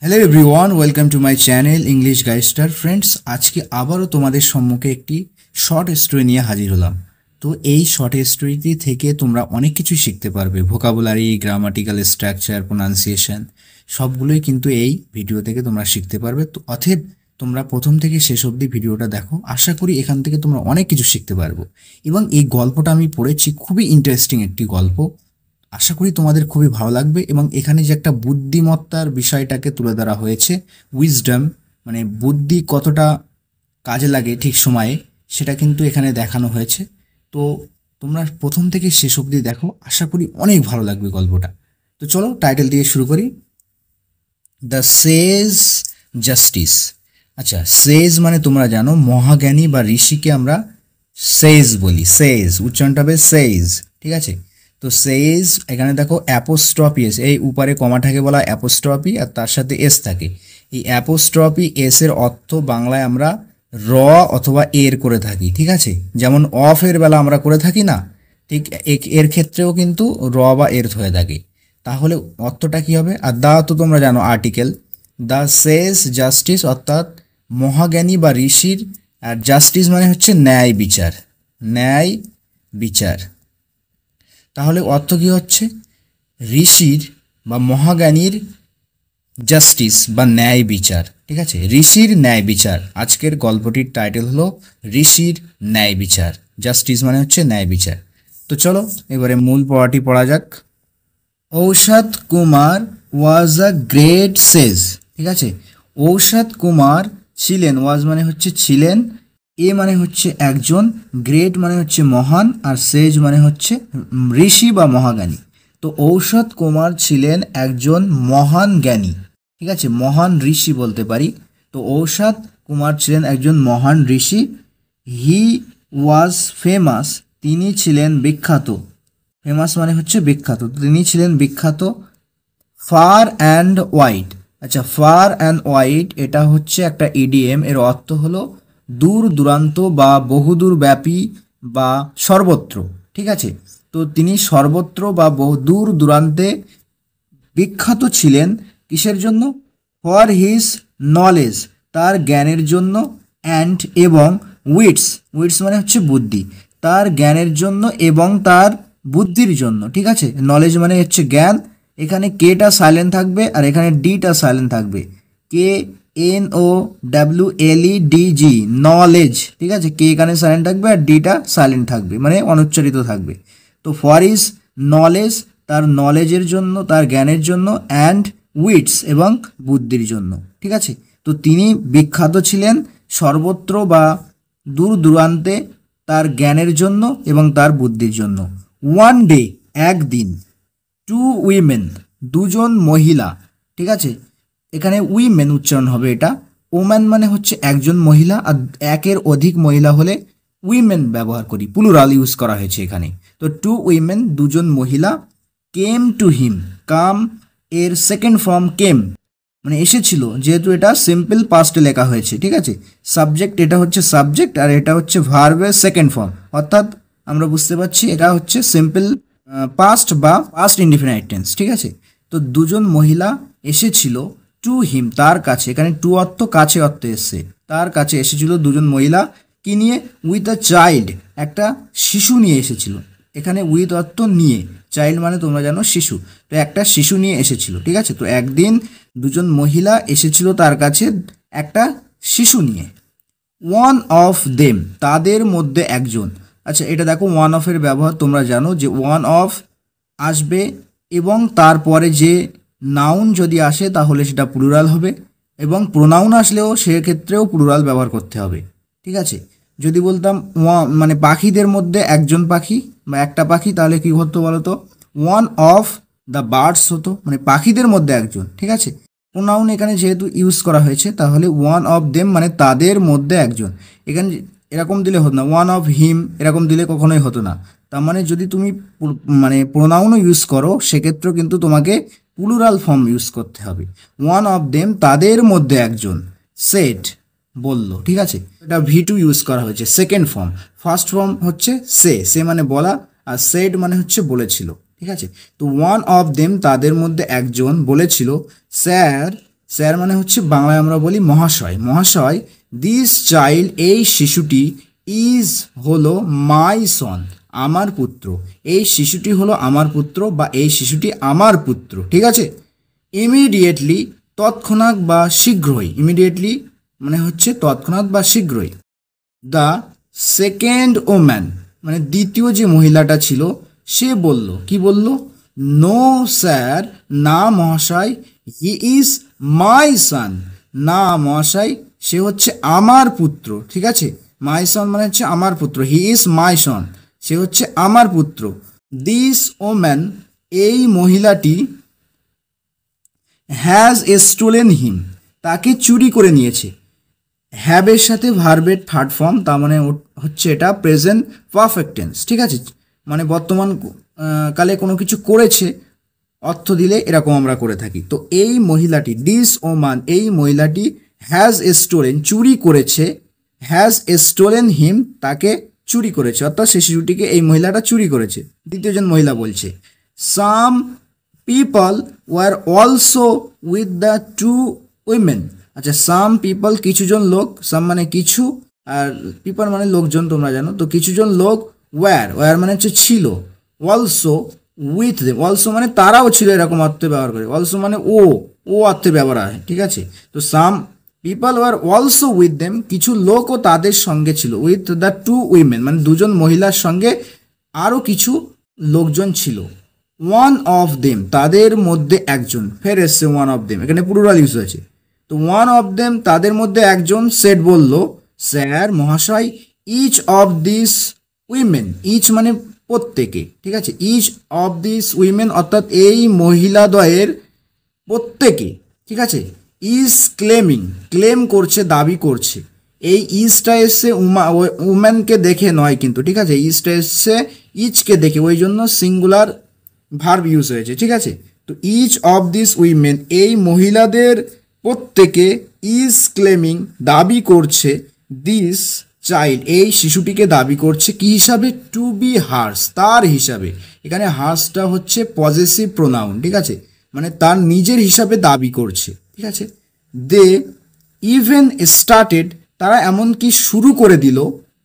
Hello everyone, welcome to my channel English গাইস্টার। Friends, আজকে আবারও তোমাদের সম্মুখে একটি শর্ট স্টোরি নিয়ে হাজির হলাম। তো এই শর্ট স্টোরিটি থেকে তোমরা অনেক কিছু শিখতে পারবে। ভোকাবুলারি, গ্রামাটিক্যাল স্ট্রাকচার, প্রোনাউন্সিয়েশন সবগুলোই কিন্তু এই ভিডিও থেকে তোমরা শিখতে পারবে। তো অতএব তোমরা প্রথম থেকে শেষ অবধি ভিডিওটা দেখো। আশা করি এখান থেকে তোমরা অনেক কিছু শিখতে পারবো। এবং এই গল্পটা আমি পড়েছি, খুবই ইন্টারেস্টিং একটি গল্প। আশা করি তোমাদের খুবই ভালো লাগবে। এবং এখানে যে একটা বুদ্ধিমত্তার বিষয়টাকে তুলে ধরা হয়েছে, উইজডম, মানে বুদ্ধি কতটা কাজে লাগে ঠিক সময়ে, সেটা কিন্তু এখানে দেখানো হয়েছে। তো তোমরা প্রথম থেকে শেষ অবধি দেখো, আশা করি অনেক ভালো লাগবে গল্পটা। তো চলো টাইটেল দিয়ে শুরু করি। The Sage justice. আচ্ছা, সেজ মানে তোমরা জানো মহাজ্ঞানী বা ঋষিকে আমরা সেজ বলি। সেজ উচ্চারণটা হবে সেজ, ঠিক আছে? তো সেজ, এখানে দেখো অ্যাপোস্ট্রফি এস, এই উপরে কমাটাকে বলা অ্যাপোস্ট্রফি, আর তার সাথে এস থাকে। এই অ্যাপোস্ট্রফি এস এর অর্থ বাংলায় আমরা র অথবা এর করে থাকি, ঠিক আছে? যেমন অফ এর বেলা আমরা করে থাকি না, ঠিক এর ক্ষেত্রেও কিন্তু র বা এর হয়ে থাকে। তাহলে অর্থটা কী হবে? আর দা তো তোমরা জানো আর্টিকেল। দ্য সেজ জাস্টিস অর্থাৎ মহাজ্ঞানী বা ঋষির, আর জাস্টিস মানে হচ্ছে ন্যায় বিচার। ন্যায় বিচার। তাহলে অর্থ কী হচ্ছে? ঋষির বা মহাজ্ঞানীর জাস্টিস বা ন্যায় বিচার, ঠিক আছে? ঋষির ন্যায় বিচার। আজকের গল্পটির টাইটেল হলো ঋষির ন্যায় বিচার। জাস্টিস মানে হচ্ছে ন্যায় বিচার। তো চলো এবারে মূল পড়াটি পড়া যাক। ঔষধ কুমার ওয়াজ আ গ্রেট সেজ, ঠিক আছে? ঔষধ কুমার ছিলেন, ওয়াজ মানে হচ্ছে ছিলেন, এ মানে হচ্ছে একজন, গ্রেট মানে হচ্ছে মহান, আর সেজ মানে হচ্ছে ঋষি বা মহাজ্ঞানী। তো ঔষধ কুমার ছিলেন একজন মহান জ্ঞানী, ঠিক আছে? মহান ঋষি বলতে পারি। তো ঔষধ কুমার ছিলেন একজন মহান ঋষি। হি ওয়াজ ফেমাস, তিনি ছিলেন বিখ্যাত। ফেমাস মানে হচ্ছে বিখ্যাত, তিনি ছিলেন বিখ্যাত। Fur and wide. আচ্ছা, ফার অ্যান্ড ওয়াইড এটা হচ্ছে একটা ইডিএম, এর অর্থ হলো দূর দূরান্ত বা বহুদূর ব্যাপী বা সর্বত্র, ঠিক আছে? তো তিনি সর্বত্র বা দূর দূরান্তে বিখ্যাত ছিলেন। কিসের জন্য? ফর হিজ নলেজ, তার জ্ঞানের জন্য, অ্যান্ড এবং উইটস, উইটস মানে হচ্ছে বুদ্ধি, তার জ্ঞানের জন্য এবং তার বুদ্ধির জন্য, ঠিক আছে? নলেজ মানে হচ্ছে জ্ঞান, এখানে কেটা সাইলেন্ট থাকবে আর এখানে ডিটা সাইলেন্ট থাকবে। K N O W L E D G, knowledge, ঠিক আছে? কে এখানে সাইলেন্ট থাকবে আর ডিটা সাইলেন্ট থাকবে, মানে অনুচ্চারিত থাকবে। তো ফর ইজ নলেজ, তার নলেজের জন্য, তার জ্ঞানের জন্য, অ্যান্ড উইটস এবং বুদ্ধির জন্য, ঠিক আছে? তো তিনি বিখ্যাত ছিলেন সর্বত্র বা দূর দূরান্তে তার জ্ঞানের জন্য এবং তার বুদ্ধির জন্য। ওয়ান ডে, একদিন। টু উইমেন, দুজন মহিলা, ঠিক আছে? এখানে উইমেন উচ্চারণ হবে এটা। ওম্যান মানে হচ্ছে একজন মহিলা, আর একের অধিক মহিলা হলে উইমেন ব্যবহার করি, প্লুরাল ইউজ করা হয়েছে এখানে। তো টু উইমেন, দুজন মহিলা। কেম টু হিম, কাম এর সেকেন্ড ফর্ম কেম, মানে এসেছিল, যেহেতু এটা সিম্পল পাস্টে লেখা হয়েছে, ঠিক আছে? সাবজেক্ট, এটা হচ্ছে সাবজেক্ট, আর এটা হচ্ছে ভার্বের সেকেন্ড ফর্ম, অর্থাৎ আমরা বুঝতে পারছি এটা হচ্ছে সিম্পল পাস্ট বা পাস্ট ইনডিফিনাইট টেন্স, ঠিক আছে? তো দুজন মহিলা এসেছিল টু হিম, তার কাছে। এখানে টু অর্থ কাছে অর্থ এসছে, তার কাছে এসেছিল দুজন মহিলা। কি নিয়ে? উইথ আ চাইল্ড, একটা শিশু নিয়ে এসেছিল। এখানে উইথ অর্থ নিয়ে, চাইল্ড মানে তোমরা জানো শিশু, তো একটা শিশু নিয়ে এসেছিল, ঠিক আছে? তো একদিন দুজন মহিলা এসেছিল তার কাছে একটা শিশু নিয়ে। ওয়ান অফ দেম, তাদের মধ্যে একজন। আচ্ছা, এটা দেখো ওয়ান অফের ব্যবহার তোমরা জানো যে ওয়ান অফ আসবে এবং তারপরে যে নাউন যদি আসে তাহলে সেটা প্লুরাল হবে, এবং প্রোনাউন আসলেও সেক্ষেত্রেও প্লুরাল ব্যবহার করতে হবে, ঠিক আছে? যদি বলতাম মানে পাখিদের মধ্যে একজন পাখি বা একটা পাখি, তাহলে কি হতো বলো তো? ওয়ান অফ দ্য বার্ডস হতো, মানে পাখিদের মধ্যে একজন, ঠিক আছে? প্রোনাউন এখানে যেহেতু ইউজ করা হয়েছে, তাহলে ওয়ান অফ দেম মানে তাদের মধ্যে একজন। এখানে এরকম দিলে হতো না, ওয়ান অফ হিম এরকম দিলে কখনোই হতো না। তার মানে যদি তুমি মানে প্রোনাউনও ইউজ করো, সেক্ষেত্রেও কিন্তু তোমাকে প্লুরাল ফর্ম ইউজ করতে হবে। ওয়ান অফ দেম, তাদের মধ্যে একজন। সেড, বলল, ঠিক আছে? এটা ভি2 ইউজ করা হয়েছে, সেকেন্ড ফর্ম। ফার্স্ট ফর্ম হচ্ছে সে মানে বলা, আর সেড মানে হচ্ছে বলেছিল, ঠিক আছে? তো ওয়ান অফ দেম, তাদের মধ্যে একজন বলেছিল, স্যার স্যার মানে হচ্ছে বাংলায় আমরা বলি মহাশয়। মহাশয়, দিস চাইল্ড, এই শিশুটি, ইজ হলো মাই সন, আমার পুত্র। এই শিশুটি হলো আমার পুত্র বা এই শিশুটি আমার পুত্র, ঠিক আছে। ইমিডিয়েটলি, তৎক্ষণাৎ বা শীঘ্রই। ইমিডিয়েটলি মানে হচ্ছে তৎক্ষণাৎ বা শীঘ্রই। দ্য সেকেন্ড ওম্যান মানে দ্বিতীয় যে মহিলাটা ছিল সে বলল, কি বলল? নো স্যার, না মহাশয়, হি ইজ মাই সান, না মহাশয়, সে হচ্ছে আমার পুত্র, ঠিক আছে। মাই সন মানে হচ্ছে আমার পুত্র, হি ইজ মাই সন, সে হচ্ছে আমার পুত্র। দিস ওম্যান, এই মহিলাটি, হ্যাজ স্টোলেন হিম, তাকে চুরি করে নিয়েছে। হ্যাবের সাথে ভার্বের থার্ড ফর্ম, তার মানে হচ্ছে এটা প্রেজেন্ট পারফেক্ট টেন্স, ঠিক আছে। মানে বর্তমান কালে কোনো কিছু করেছে অর্থ দিলে এরকম আমরা করে থাকি। তো এই মহিলাটি, দিস ওমান, এই মহিলাটি, হ্যাজ স্টোলেন, চুরি করেছে, হ্যাজ স্টোলেন হিম, তাকে চুরি করেছে, অর্থাৎ সে শিশুটিকে এই মহিলাটা চুরি করেছে। দ্বিতীয়জন মহিলা বলছে, some people were also with the two women. আচ্ছা, সাম পিপল, কিছুজন লোক, সাম মানে কিছু, আর পিপল মানে লোকজন, তোমরা জানো। তো কিছুজন লোক, ওয়ার মানে হচ্ছে ছিল, অলসো উইথ দেম, অলসো মানে তারাও ছিল, এরকম অর্থে ব্যবহার করে। অলসো মানে ও অর্থে ব্যবহার হয়, ঠিক আছে। তো সাম people were also with them, কিছু লোকও তাদের সঙ্গে ছিল, উইথ দ্য টু উইমেন মানে দুজন মহিলার সঙ্গে আরও কিছু লোকজন ছিল। ওয়ান অফ দেম, তাদের মধ্যে একজন, ফের এসছে ওয়ান অফ দেম, এখানে প্লুরাল ইউজ হয়েছে। তো ওয়ান অফ দেম, তাদের মধ্যে একজন, সেড বলল, স্যার মহাশয়, each of this women, each মানে প্রত্যেকে, ঠিক আছে। ইচ অফ দিস উইমেন অর্থাৎ এই মহিলাদ্বয়ের প্রত্যেকে, ঠিক আছে। ইজ ক্লেমিং, ক্লেম করছে, দাবি করছে। এই ইজটা এসছে উম্যানকে দেখে নয় কিন্তু, ঠিক আছে। ইজটা এসছে ইচকে দেখে, ওই জন্য সিঙ্গুলার ভার্ব ইউজ হয়েছে, ঠিক আছে। তো ইচ অফ দিস উইমেন, এই মহিলাদের প্রত্যেকে, ইজ ক্লেমিং, দাবি করছে, দিস চাইল্ড, এই শিশুটিকে দাবি করছে কি হিসাবে? টু বি হার্স, তার হিসাবে। এখানে হার্সটা হচ্ছে পজেসিভ প্রোনাউন, ঠিক আছে, মানে তার নিজের হিসাবে দাবি করছে, ঠিক আছে। দে ইভেন স্টার্টেড, তারা এমনকি শুরু করে দিল।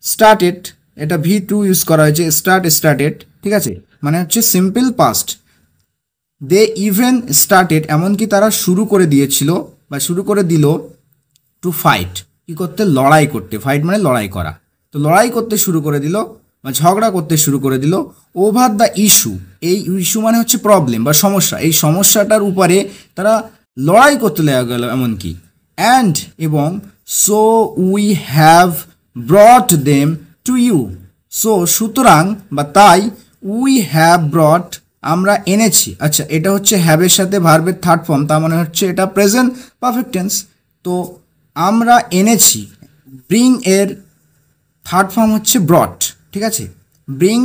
স্টার্টেড, এটা V2 ইউজ করা হয়েছে, স্টার্টেড, ঠিক আছে, মানে হচ্ছে simple past. They even started, এমনকি তারা শুরু করে দিয়েছিল বা শুরু করে দিল, টু ফাইট, কি করতে? লড়াই করতে। ফাইট মানে লড়াই করা। তো লড়াই করতে শুরু করে দিল বা ঝগড়া করতে শুরু করে দিল। ওভার দ্য ইস্যু, এই ইস্যু মানে হচ্ছে প্রবলেম বা সমস্যা, এই সমস্যাটার উপরে তারা লড়াই করতে লেগে গেল এমনকি। অ্যান্ড এবং, so we have brought them to you, so সুতরাং বা তাই, উই হ্যাভ ব্রট আমরা এনেছি। আচ্ছা, এটা হচ্ছে হ্যাভের সাথে ভার্বের থার্ড ফর্ম, তার মানে হচ্ছে এটা প্রেজেন্ট পারফেক্ট টেন্স। তো আমরা এনেছি, ব্রিং এর থার্ড ফর্ম হচ্ছে ব্রট, ঠিক আছে। ব্রিং,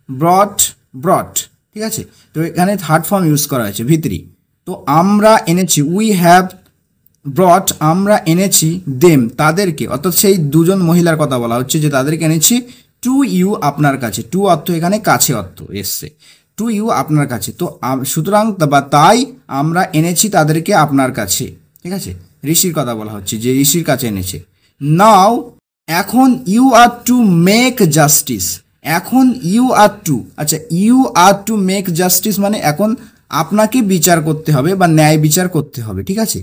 ব্রট, ঠিক আছে। তো এখানে থার্ড ফর্ম ইউজ করা হয়েছে V3। তো আমরা এনেছি, উই হ্যাভ ব্রট, আমরা এনেছি, দেম তাদেরকে, অর্থাৎ সেই দুজন মহিলার কথা বলা হচ্ছে যে তাদেরকে এনেছি, টু ইউ আপনার কাছে। টু অর্থ এখানে কাছে অর্থ এসছে, টু ইউ আপনার কাছে। তো সুতরাং বা তাই আমরা এনেছি তাদেরকে আপনার কাছে, ঠিক আছে। ঋষির কথা বলা হচ্ছে যে ঋষির কাছে এনেছে। নাও, এখন, you are to make justice, এখন ইউ আর টু, আচ্ছা you are to make justice মানে এখন আপনাকে বিচার করতে হবে বা ন্যায় বিচার করতে হবে, ঠিক আছে।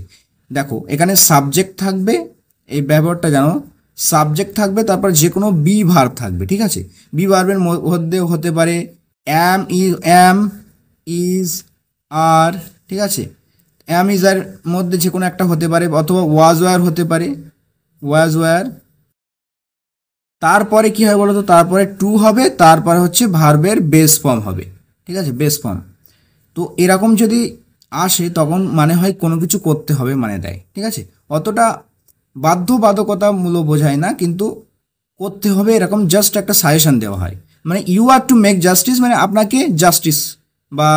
দেখো এখানে সাবজেক্ট থাকবে, এই ব্যবহারটা জানো, সাবজেক্ট থাকবে, তারপর যে কোনো বি ভার্ব থাকবে, ঠিক আছে। বি ভার্বের মধ্যে হতে পারে অ্যাম, ইজ, আর, ঠিক আছে। অ্যাম ইজ আর মধ্যে যে কোনো একটা হতে পারে, অথবা ওয়াজ ওয়ার হতে পারে, ওয়াজ ওয়ার। তারপরে কি হয় বলো তো? তারপরে টু হবে, তারপরে হচ্ছে ভার্বের বেস ফর্ম হবে, ঠিক আছে, বেস ফর্ম। তো এরকম যদি আসে তখন মানে হয় কোনো কিছু করতে হবে মানে দেয়, ঠিক আছে। অতটা বাধ্যবাধকতামূলক বোঝায় না, কিন্তু করতে হবে এরকম জাস্ট একটা সাজেশন দেওয়া হয়। মানে you are to make justice মানে আপনাকে জাস্টিস বা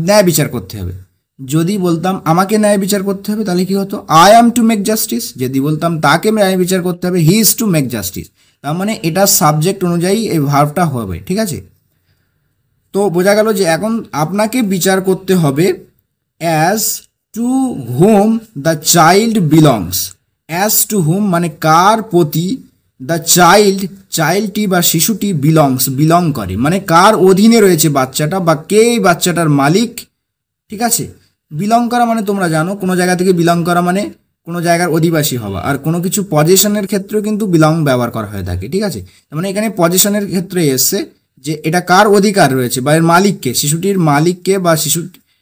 ন্যায় বিচার করতে হবে। যদি বলতাম আমাকে ন্যায় বিচার করতে হবে তাহলে কি হতো? I am two make justice. যদি বলতাম তাকে ন্যায় বিচার করতে হবে, he is two make justice, তার মানে এটা সাবজেক্ট অনুযায়ী এই ভার্বটা হবে, ঠিক আছে। তো বোঝা গেল যে এখন আপনাকে বিচার করতে হবে as to home the child belongs, as to home মানে কার প্রতি, দ্য চাইল্ডটি বা শিশুটি বিলং করে, মানে কার অধীনে রয়েছে বাচ্চাটা বা কে এই বাচ্চাটার মালিক। ঠিক আছে, বিলং করা মানে তোমরা জানো কোনো জায়গা থেকে বিলং করা মানে কোনো জায়গার অধিবাসী হওয়া, আর কোনো কিছু পজেশনের ক্ষেত্রেও কিন্তু বিলং ব্যবহার করা হয়ে থাকে। ঠিক আছে, মানে এখানে পজেশনের ক্ষেত্রে এসছে যে এটা কার অধিকার রয়েছে বা এর মালিককে, শিশুটির মালিককে বা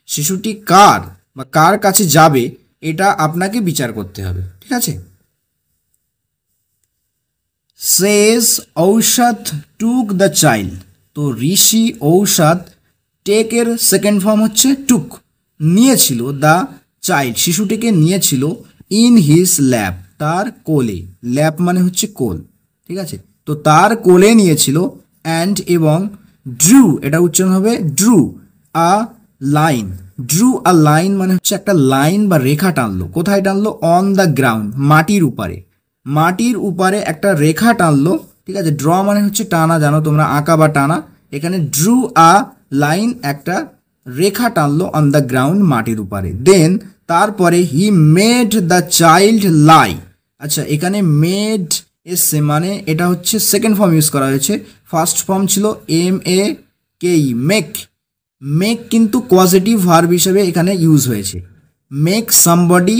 শিশুটি কার বা কার কাছে যাবে এটা আপনাকে বিচার করতে হবে। ঠিক আছে, সেজ ঔষধ টুক দ্য চাইল্ড, তো ঋষি ঔষধ টেকের সেকেন্ড ফর্ম হচ্ছে টুক, নিয়েছিল, দ্য চাইল্ড শিশুটিকে নিয়েছিল, ইন হিজ ল্যাপ তার কোলে, ল্যাপ মানে হচ্ছে কোল। ঠিক আছে, তো তার কোলে নিয়েছিল, অ্যান্ড এবং ড্রু, এটা উচ্চারণ হবে ড্রু আ লাইন, ড্রু আ লাইন মানে হচ্ছে একটা লাইন বা রেখা টানলো, কোথায় টানলো, অন দ্য গ্রাউন্ড মাটির উপরে একটা রেখা টানলো। ঠিক আছে, ড্র মানে হচ্ছে টানা, জানো তোমরা আঁকা বা টানা, এখানে ড্রু আ লাইন একটা রেখা টানলো অন দ্য গ্রাউন্ড মাটির উপরে। দেন তারপরে হি মেড দ্য চাইল্ড লাই, আচ্ছা এখানে মেড এসছে মানে এটা হচ্ছে সেকেন্ড ফর্ম ইউজ করা হয়েছে, ফার্স্ট ফর্ম ছিল MEK, মেক কিন্তু পজিটিভ ভার্ব হিসেবে এখানে ইউজ হয়েছে। Make somebody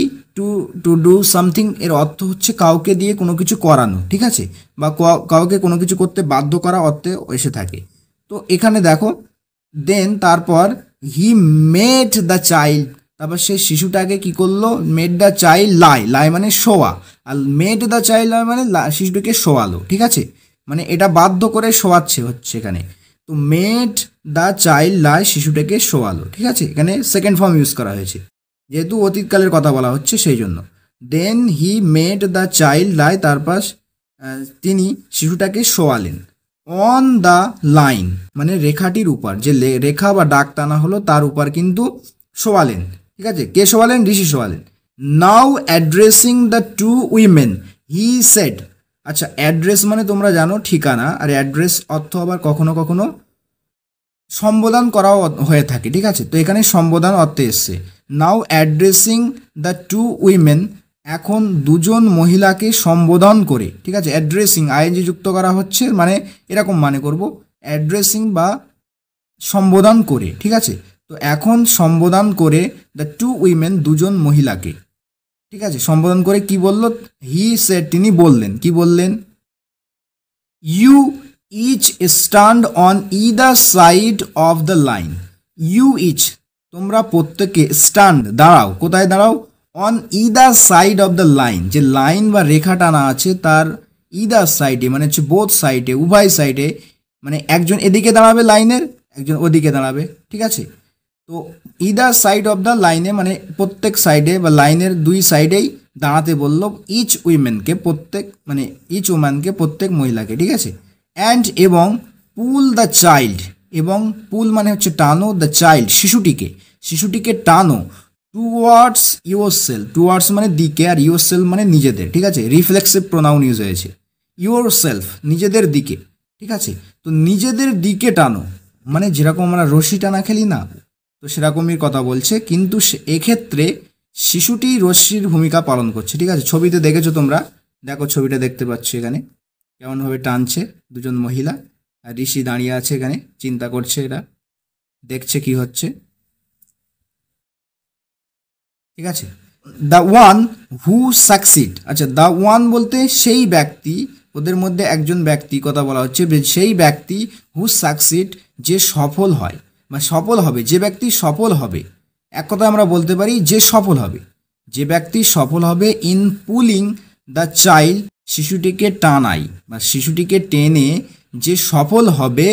to do something এর অর্থ হচ্ছে কাউকে দিয়ে কোনো কিছু করানো। ঠিক আছে, বা কাউকে কোনো কিছু করতে বাধ্য করা অর্থে এসে থাকে। তো এখানে দেখো দেন তারপর হি মেড দ্য চাইল্ড, তারপর সে শিশুটাকে কি করলো, মেড দ্য চাইল্ড লাই মানে শোয়া, আর মেড দ্য চাইল্ড লাই মানে শিশুটিকে শোয়ালো। ঠিক আছে, মানে এটা বাধ্য করে শোয়াচ্ছে হচ্ছে এখানে, তো মেড দ্য চাইল্ড লাই শিশুটাকে শোয়ালো। ঠিক আছে, এখানে সেকেন্ড ফর্ম ইউজ করা হয়েছে যেহেতু অতীতকালের কথা বলা হচ্ছে সেই জন্য। দেন হি মেড দ্য চাইল্ড লাই, তারপর তিনি শিশুটাকে শোয়ালেন, অন দ্য লাইন মানে রেখাটির উপর, যে রেখা বা দাগ টানা হলো তার উপর কিন্তু শোয়ালেন। ঠিক আছে, কে শোয়ালেন, ঋষি শোয়ালেন। Now addressing the two women he said, আচ্ছা অ্যাড্রেস মানে তোমরা জানো ঠিকানা, আর অ্যাড্রেস অর্থ আবার কখনো কখনো সম্বোধন করাও হয়ে থাকে। ঠিক আছে, তো এখানে সম্বোধন অর্থে এসছে। নাও অ্যাড্রেসিং দ্য টু উইমেন, এখন দুজন মহিলাকে সম্বোধন করে। ঠিক আছে, অ্যাড্রেসিং আইএনজি যুক্ত করা হচ্ছে, মানে এরকম মানে করব অ্যাড্রেসিং বা সম্বোধন করে। ঠিক আছে, তো এখন সম্বোধন করে দ্য টু উইমেন দুজন মহিলাকে। ঠিক আছে, সম্বোধন করে কি বলল, হি সেড তিনি বললেন, কি বললেন, you each stand on either side of the line, you each তোমরা প্রত্যেকে, স্ট্যান্ড দাঁড়াও, কোথায় দাঁড়াও, on either side of the line, যে লাইন বা রেখা টানা আছে তার ইদার সাইডে মানে হচ্ছে বোথ সাইডে, উভয় সাইডে, মানে একজন এদিকে দাঁড়াবে লাইনের, একজন ওদিকে দাঁড়াবে। ঠিক আছে, তো ইদার সাইড অফ দ্য লাইনে মানে প্রত্যেক সাইডে বা লাইনের দুই সাইডেই দাঁড়াতে বললো, ইচ উইমেনকে প্রত্যেক, মানে ইচ উম্যানকে প্রত্যেক মহিলাকে। ঠিক আছে, অ্যান্ড এবং পুল দ্য চাইল্ড, এবং পুল মানে হচ্ছে টানো, দ্য চাইল্ড শিশুটিকে টানো, টুয়ার্ডস ইউর সেলফ, টুয়ার্ডস মানে দিকে, আর ইউর সেলফ মানে নিজেদের। ঠিক আছে, রিফ্লেক্সিভ প্রোনাউন ইউজ হয়েছে, ইউর সেলফ নিজেদের দিকে। ঠিক আছে, তো নিজেদের দিকে টানো মানে যেরকম আমরা রশি টানা খেলি না, তো সেরকমই কথা বলছে, কিন্তু এক্ষেত্রে শিশুটি রশ্মির ভূমিকা পালন করছে। ঠিক আছে, ছবিতে দেখেছো তোমরা, দেখো ছবিটা দেখতে পাচ্ছ এখানে কেমনভাবে টানছে দুজন মহিলা, আর ঋষি দাঁড়িয়ে আছে এখানে চিন্তা করছে, এরা দেখছে কি হচ্ছে। ঠিক আছে, দ্য ওয়ান হু সাকসিড, আচ্ছা দ্য ওয়ান বলতে সেই ব্যক্তি, ওদের মধ্যে একজন ব্যক্তি কথা বলা হচ্ছে, সেই ব্যক্তি হু সাকসিড যে সফল হয় বা সফল হবে, যে ব্যক্তি সফল হবে, এক কথা আমরা বলতে পারি যে সফল হবে, যে ব্যক্তি সফল হবে ইন পুলিং দ্য চাইল্ড শিশুটিকে টানাই বা শিশুটিকে টেনে যে সফল হবে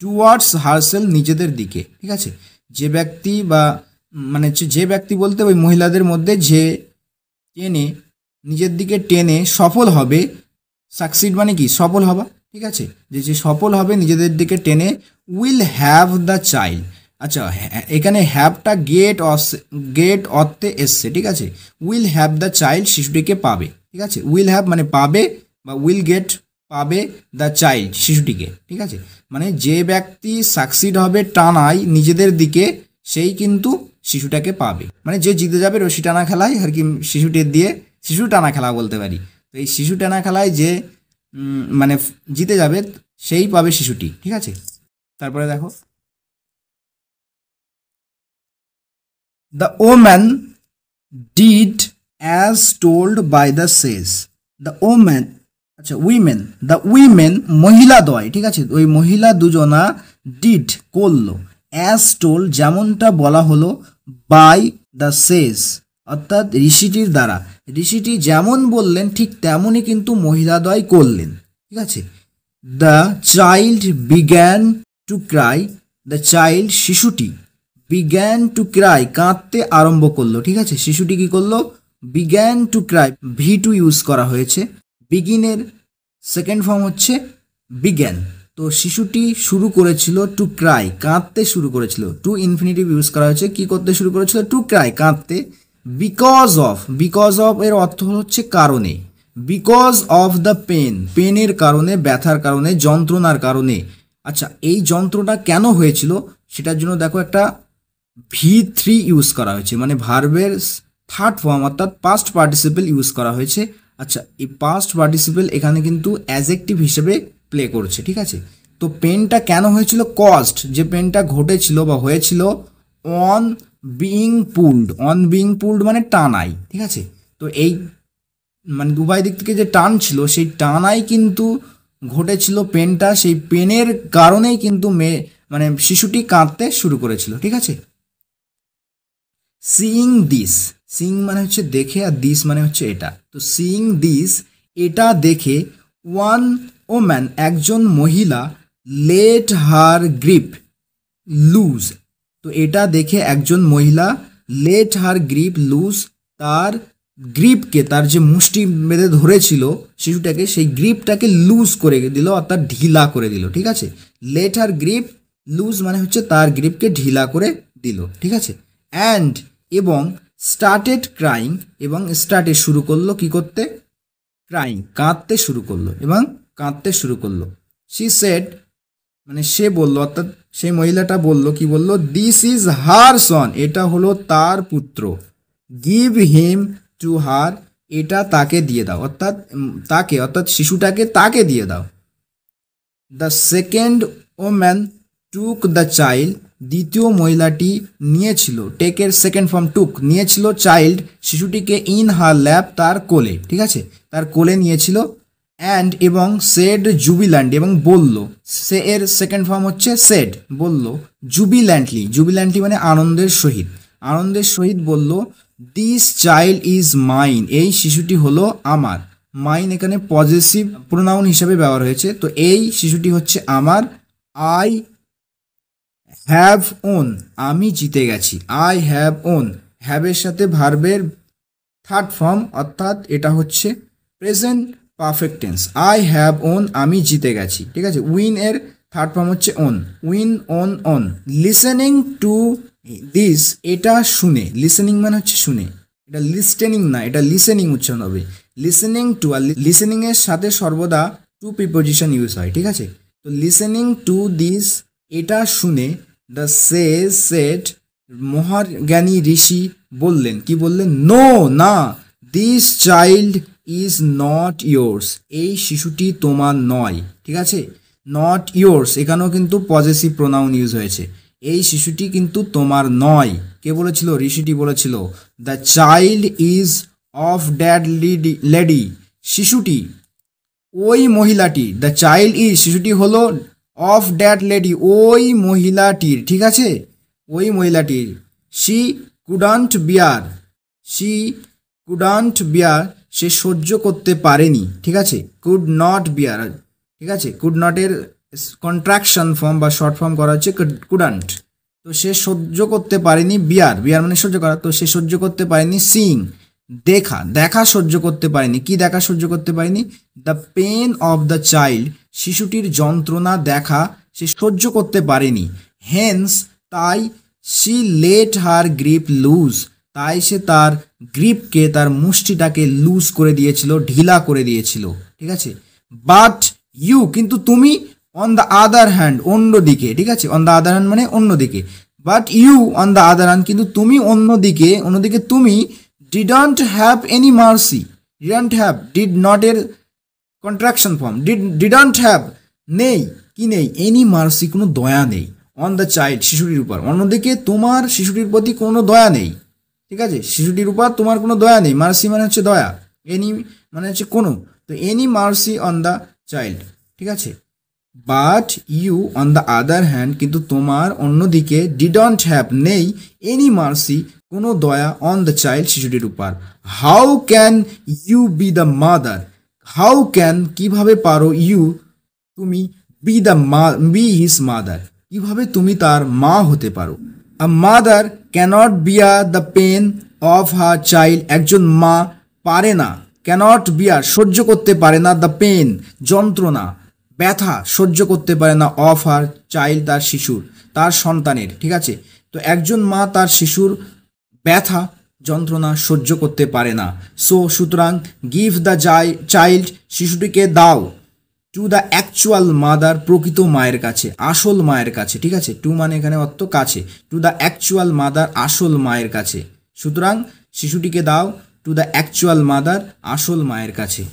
টুয়ার্ডস হারসেল নিজেদের দিকে। ঠিক আছে, যে ব্যক্তি বা মানে যে ব্যক্তি বলতে ওই মহিলাদের মধ্যে যে টেনে নিজের দিকে টেনে সফল হবে, সাকসিড মানে কি সফল হওয়া। ঠিক আছে, যে সফল হবে নিজেদের দিকে টেনে, উইল হ্যাভ দ্য চাইল্ড, আচ্ছা এখানে হ্যাভটা গেট অর্থে এসছে। ঠিক আছে, উইল হ্যাভ দ্য চাইল্ড শিশুটিকে পাবে। ঠিক আছে, উইল হ্যাভ মানে পাবে, বা উইল গেট পাবে দ্য চাইল্ড শিশুটিকে। ঠিক আছে, মানে যে ব্যক্তি সাকসিড হবে টানাই নিজেদের দিকে সেই কিন্তু শিশুটাকে পাবে। মানে যে জিতে যাবে রশি টানা খেলায় আর কি, শিশুটির দিয়ে শিশু টানা খেলা বলতে পারি। তো এই শিশু টানা খেলায় যে মানে জিতে যাবে সেই পাবে শিশুটি, ঠিক আছে। তারপরে দেখো, the woman did as told by the sage. The woman, আচ্ছা উইমেন, দ্য উইমেন মহিলাদ্বয়, ঠিক আছে, ওই মহিলা দুজনা ডিড করলো, অ্যাজ টোল্ড যেমনটা বলা হলো, বাই দ্য সেজ অর্থাৎ ঋষিটির দ্বারা। ঋষিটি যেমন বললেন ঠিক তেমনই কিন্তু মহিলাদ্বয় করলেন, ঠিক আছে। The child began to cry, the child শিশুটি, বিগ্যান টু ক্রাই কাঁদতে আরম্ভ করলো, ঠিক আছে। শিশুটি কি করলো, বিগ্যান টু ক্রাই, ভি2 ইউজ করা হয়েছে। বিগিনের সেকেন্ড ফর্ম হচ্ছে বিগ্যান। তো শিশুটি শুরু করেছিল টু ক্রাই, কাঁদতে শুরু করেছিল। টু ইনফিনিটিভ ইউজ করা হয়েছে, কি করতে শুরু করেছিল, টু ক্রাই, কাঁদতে। বিকজ অফ, বিকজ অফ এর অর্থ হচ্ছে কারণে, বিকজ অফ দ্য পেন, পেনের কারণে, ব্যথার কারণে, যন্ত্রণার কারণে। আচ্ছা এই যন্ত্রণা কেন হয়েছিল সেটার জন্য দেখো একটা ভি3 ইউজ করা হয়েছে, মানে ভার্বের থার্ড ফর্ম অর্থাৎ পাস্ট পার্টিসিপেল ইউজ করা হয়েছে। আচ্ছা এই পাস্ট পার্টিসিপেল এখানে কিন্তু অ্যাজেক্টিভ হিসেবে প্লে করছে, ঠিক আছে। তো পেনটা কেন হয়েছিল, কস্ট, যে পেনটা ঘটেছিল বা হয়েছিল, on being pulled, on being pulled মানে টানাই, ঠিক আছে। তো এই মানে উভয় দিক থেকে যে টান ছিল সেই টানাই কিন্তু ঘটেছিল পেনটা, সেই পেনের কারণেই কিন্তু মানে শিশুটি কাঁদতে শুরু করেছিল, ঠিক আছে। সিইং দিস, সিইং মানে হচ্ছে দেখে, আর দিস মানে হচ্ছে এটা। তো সিইং দিস, এটা দেখে, ওয়ান ওম্যান একজন মহিলা, লেট হার গ্রিপ লুজ, তো এটা দেখে একজন মহিলা, লেট হার গ্রিপ লুজ, তার গ্রিপকে, তার যে মুষ্টি বেঁধে ধরেছিল শিশুটাকে, সেই গ্রিপটাকে লুজ করে দিল অর্থাৎ ঢিলা করে দিল, ঠিক আছে। লেট হার গ্রিপ লুজ মানে হচ্ছে তার গ্রিপকে ঢিলা করে দিল, ঠিক আছে। অ্যান্ড এবং স্টার্টেড ক্রাইং, এবং স্টার্টে শুরু করলো কি করতে, ক্রাইং কাঁদতে শুরু করলো, এবং কাঁদতে শুরু করলো। শি সেড মানে সে বলল অর্থাৎ সেই মহিলাটা বলল, কি বলল, দিস ইজ হার সন, এটা হলো তার পুত্র। গিভ হিম টু হার, এটা তাকে দিয়ে দাও, অর্থাৎ তাকে, অর্থাৎ শিশুটাকে তাকে দিয়ে দাও। The second woman took the child, দ্বিতীয় মহিলাটি নিয়েছিল, টেকের সেকেন্ড ফর্ম টুক, নিয়েছিল চাইল্ড শিশুটিকে, ইন হার ল্যাপ তার কোলে, ঠিক আছে, তার কোলে নিয়েছিল। অ্যান্ড এবং সেড জুবিল্যান্ড, এবং বলল, সে এর সেকেন্ড ফর্ম হচ্ছে সেড, বলল, জুবিল্যান্টলি, জুবিল্যান্টলি মানে আনন্দের সহিত, আনন্দের সহিত বলল, দিস চাইল্ড ইজ মাইন, এই শিশুটি হলো আমার। মাইন এখানে পজেসিভ প্রোনাউন হিসেবে ব্যবহার হয়েছে, তো এই শিশুটি হচ্ছে আমার। আই হ্যাভ ওন, আমি জিতে গেছি, আই হ্যাভ ওন, হ্যাভের সাথে ভার্বের থার্ড ফর্ম অর্থাৎ এটা হচ্ছে present perfect tense. I have won, আমি জিতে গেছি, ঠিক আছে। উইন এর থার্ড ফর্ম হচ্ছে won, win won won. Listening to this, এটা শুনে, লিসেনিং মানে হচ্ছে শুনে, এটা লিস্টেনিং না, এটা লিসেনিং উচ্চারণ হবে। লিসেনিং টু, আর লিসেনিং এর সাথে সর্বদা টু প্রিপোজিশন ইউজ হয়, ঠিক আছে। তো লিসেনিং টু দিস, এটা শুনে, দ্য সেড মহাজ্ঞানী ঋষি বললেন, কি বললেন, নো না, this child is not yours, এই শিশুটি তোমার নয়, ঠিক আছে। নট ইয়োর্স এখানেও কিন্তু পজেসিভ প্রোনাউন ইউজ হয়েছে, এই শিশুটি কিন্তু তোমার নয়। কে বলেছিল, ঋষিটি বলেছিল। The child is of that lady, শিশুটি ওই মহিলাটি, দ্য চাইল্ড ইজ শিশুটি হলো, অফ দ্যাট লেডি ওই মহিলাটির, ঠিক আছে, ওই মহিলাটির। She couldn't bear, she couldn't bear, সে সহ্য করতে পারেনি, ঠিক আছে। কুড নট বিয়ার, ঠিক আছে, কুড নটের কন্ট্রাকশন ফর্ম বা শর্ট ফর্ম করা হচ্ছে কুডন্ট। তো সে সহ্য করতে পারেনি, বিয়ার, বিয়ার মানে সহ্য করা, তো সে সহ্য করতে পারেনি। সিং দেখা, দেখা সহ্য করতে পারেনি, কি দেখা সহ্য করতে পারেনি, the pain of the child, শিশুটির যন্ত্রণা দেখা সে সহ্য করতে পারেনি। হেন্স তাই, she let her grip loose, তাই সে তার গ্রিপকে, তার মুষ্টিটাকে লুজ করে দিয়েছিল, ঢিলা করে দিয়েছিল, ঠিক আছে। বাট ইউ কিন্তু তুমি, অন দ্য আদার হ্যান্ড অন্যদিকে, ঠিক আছে, অন দ্য আদার হ্যান্ড মানে অন্যদিকে। But you on the other hand, কিন্তু তুমি অন্যদিকে তুমি didn't have any mercy. Didn't have, did not এর কন্ট্রাকশন ফর্ম, ডিডন্ট হ্যাভ নেই, কি নেই, এনি মার্সি, কোনো দয়া নেই, অন দ্য চাইল্ড, শিশুটির উপর। অন্যদিকে তোমার শিশুটির প্রতি কোনো দয়া নেই, ঠিক আছে, শিশুটির উপর তোমার কোনো দয়া নেই। মার্সি মানে হচ্ছে দয়া, এনি মানে হচ্ছে কোনো, তো any mercy on the child, ঠিক আছে। But you on the other hand, কিন্তু তোমার অন্যদিকে ডিডন্ট হ্যাভ নেই, এনি মার্সি কোনো দয়া, অন দ্য চাইল্ড শিশুটির উপর। How can you be the mother, how can কিভাবে পারো, ইউ তুমি, বি হিজ মাদার কিভাবে তুমি তার মা হতে পারো। A mother cannot bear the pain of her child, একজন মা পারে না, ক্যানট বিয়ার সহ্য করতে পারে না, দ্য পেন যন্ত্রণা ব্যথা সহ্য করতে পারে না, অফ হার চাইল্ড তার শিশুর, তার সন্তানের, ঠিক আছে। তো একজন মা তার শিশুর ব্যথা যন্ত্রণা সহ্য করতে পারে না। সুতরাং গিভ দ্য চাইল্ড, শিশুটিকে দাও, টু দ্য অ্যাকচুয়াল মাদার, প্রকৃত মায়ের কাছে, আসল মায়ের কাছে, ঠিক আছে। টু মানে এখানে অর্থ কাছে, টু দ্য অ্যাকচুয়াল মাদার, আসল মায়ের কাছে। সুতরাং শিশুটিকে দাও টু দ্য অ্যাকচুয়াল মাদার, আসল মায়ের কাছে।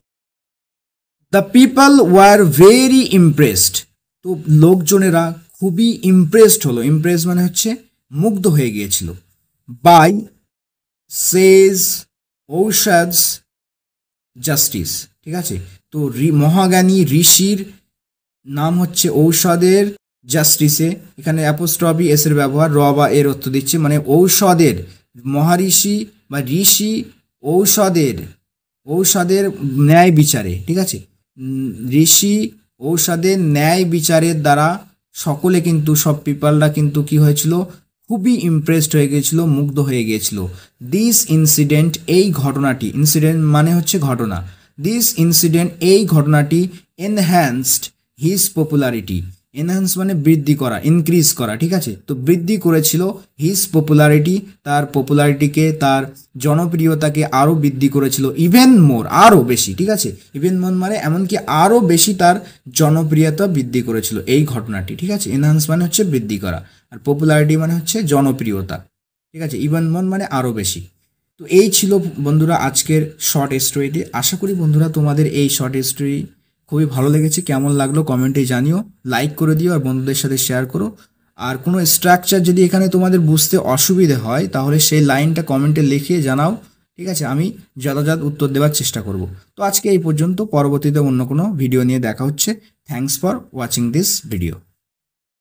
The people were very impressed, তো লোকজনেরা খুবই ইমপ্রেসড হলো, ইমপ্রেস মানে হচ্ছে মুগ্ধ হয়ে গিয়েছিল, বাই সেজ ঔষধস জাস্টিস, ঠিক আছে। তো মহাজ্ঞানী ঋষির নাম হচ্ছে ঔষধের, জাস্টিসে এখানে অ্যাপোস্ট্রফি এস এর ব্যবহার, র বা এর অর্থ দিচ্ছে, মানে ঔষধের, মহারিষি বা ঋষি ঔষধের ন্যায় বিচারে, ঠিক আছে। ঋষি ঔষধের ন্যায় বিচারের দ্বারা সকলে কিন্তু, সব পিপলরা কিন্তু কি হয়েছিল, খুবই ইমপ্রেসড হয়ে গিয়েছিল, মুগ্ধ হয়ে গিয়েছিল। দিস ইনসিডেন্ট, এই ঘটনাটি, ইনসিডেন্ট মানে হচ্ছে ঘটনা, দিস ইনসিডেন্ট এই ঘটনাটি এনহ্যান্সড হিজ পপুলারিটি, এনহ্যান্স মানে বৃদ্ধি করা, ইনক্রিজ করা, ঠিক আছে। তো বৃদ্ধি করেছিল হিজ পপুলারিটি, তার পপুলারিটিকে, তার জনপ্রিয়তাকে আরও বৃদ্ধি করেছিল, ইভেন মোর আরও বেশি, ঠিক আছে। ইভেন মোর মানে এমনকি আরও বেশি তার জনপ্রিয়তা বৃদ্ধি করেছিল এই ঘটনাটি, ঠিক আছে। এনহ্যান্স মানে হচ্ছে বৃদ্ধি করা, আর পপুলারিটি মানে হচ্ছে জনপ্রিয়তা, ঠিক আছে। ইভেন মোর মানে আরও বেশি। তো এই ছিল বন্ধুরা আজকের শর্ট স্টোরিটি। আশা করি বন্ধুরা তোমাদের এই শর্ট স্টোরি খুবই ভালো লেগেছে। কেমন লাগলো কমেন্টে জানিও, লাইক করে দিও আর বন্ধুদের সাথে শেয়ার করো। আর কোনো স্ট্রাকচার যদি এখানে তোমাদের বুঝতে অসুবিধে হয় তাহলে সেই লাইনটা কমেন্টে লিখে জানাও, ঠিক আছে, আমি যথাযথ উত্তর দেওয়ার চেষ্টা করব। তো আজকে এই পর্যন্ত, পরবর্তীতে অন্য কোনো ভিডিও নিয়ে দেখা হচ্ছে। Thanks for watching this video.